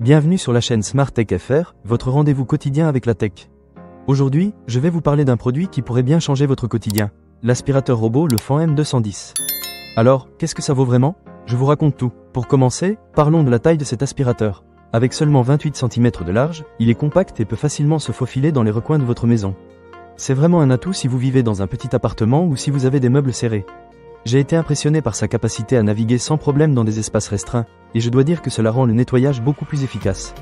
Bienvenue sur la chaîne Smart Tech FR, votre rendez-vous quotidien avec la tech. Aujourd'hui, je vais vous parler d'un produit qui pourrait bien changer votre quotidien, l'aspirateur robot le Fan M210. Alors, qu'est-ce que ça vaut vraiment? Je vous raconte tout. Pour commencer, parlons de la taille de cet aspirateur. Avec seulement 28 cm de large, il est compact et peut facilement se faufiler dans les recoins de votre maison. C'est vraiment un atout si vous vivez dans un petit appartement ou si vous avez des meubles serrés. J'ai été impressionné par sa capacité à naviguer sans problème dans des espaces restreints, et je dois dire que cela rend le nettoyage beaucoup plus efficace.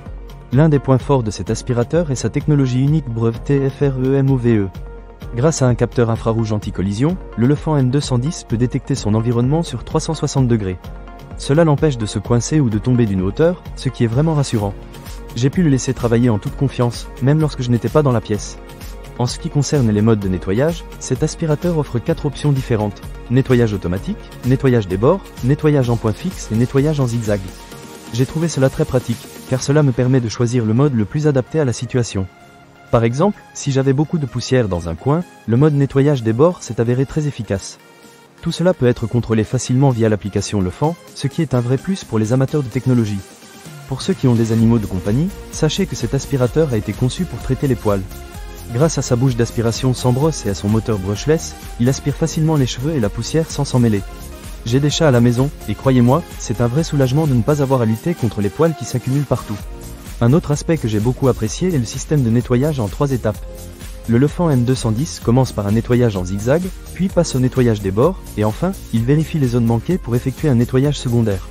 L'un des points forts de cet aspirateur est sa technologie unique brevetée FREMOVE. Grâce à un capteur infrarouge anti-collision, le Fan M210 peut détecter son environnement sur 360 degrés. Cela l'empêche de se coincer ou de tomber d'une hauteur, ce qui est vraiment rassurant. J'ai pu le laisser travailler en toute confiance, même lorsque je n'étais pas dans la pièce. En ce qui concerne les modes de nettoyage, cet aspirateur offre 4 options différentes. Nettoyage automatique, nettoyage des bords, nettoyage en point fixe et nettoyage en zigzag. J'ai trouvé cela très pratique, car cela me permet de choisir le mode le plus adapté à la situation. Par exemple, si j'avais beaucoup de poussière dans un coin, le mode nettoyage des bords s'est avéré très efficace. Tout cela peut être contrôlé facilement via l'application Le Fan, ce qui est un vrai plus pour les amateurs de technologie. Pour ceux qui ont des animaux de compagnie, sachez que cet aspirateur a été conçu pour traiter les poils. Grâce à sa bouche d'aspiration sans brosse et à son moteur brushless, il aspire facilement les cheveux et la poussière sans s'en mêler. J'ai des chats à la maison, et croyez-moi, c'est un vrai soulagement de ne pas avoir à lutter contre les poils qui s'accumulent partout. Un autre aspect que j'ai beaucoup apprécié est le système de nettoyage en 3 étapes. Le Fan M210 commence par un nettoyage en zigzag, puis passe au nettoyage des bords, et enfin, il vérifie les zones manquées pour effectuer un nettoyage secondaire.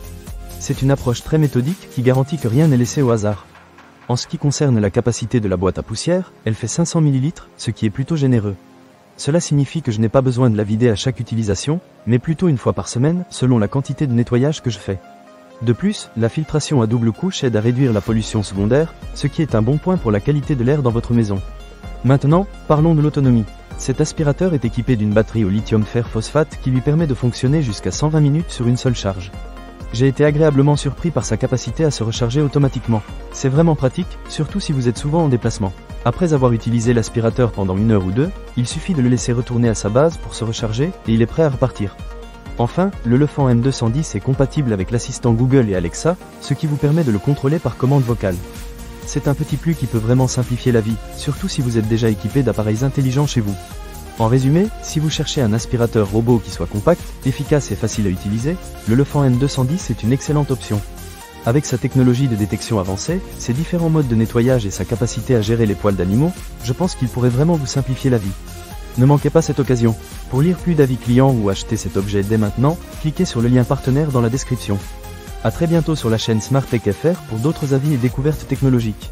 C'est une approche très méthodique qui garantit que rien n'est laissé au hasard. En ce qui concerne la capacité de la boîte à poussière, elle fait 500 ml, ce qui est plutôt généreux. Cela signifie que je n'ai pas besoin de la vider à chaque utilisation, mais plutôt une fois par semaine, selon la quantité de nettoyage que je fais. De plus, la filtration à double couche aide à réduire la pollution secondaire, ce qui est un bon point pour la qualité de l'air dans votre maison. Maintenant, parlons de l'autonomie. Cet aspirateur est équipé d'une batterie au lithium fer phosphate qui lui permet de fonctionner jusqu'à 120 minutes sur une seule charge. J'ai été agréablement surpris par sa capacité à se recharger automatiquement. C'est vraiment pratique, surtout si vous êtes souvent en déplacement. Après avoir utilisé l'aspirateur pendant 1 heure ou 2, il suffit de le laisser retourner à sa base pour se recharger, et il est prêt à repartir. Enfin, le Fan M210 est compatible avec l'assistant Google et Alexa, ce qui vous permet de le contrôler par commande vocale. C'est un petit plus qui peut vraiment simplifier la vie, surtout si vous êtes déjà équipé d'appareils intelligents chez vous. En résumé, si vous cherchez un aspirateur robot qui soit compact, efficace et facile à utiliser, le Fan M210 est une excellente option. Avec sa technologie de détection avancée, ses différents modes de nettoyage et sa capacité à gérer les poils d'animaux, je pense qu'il pourrait vraiment vous simplifier la vie. Ne manquez pas cette occasion. Pour lire plus d'avis clients ou acheter cet objet dès maintenant, cliquez sur le lien partenaire dans la description. A très bientôt sur la chaîne Smart Tech FR pour d'autres avis et découvertes technologiques.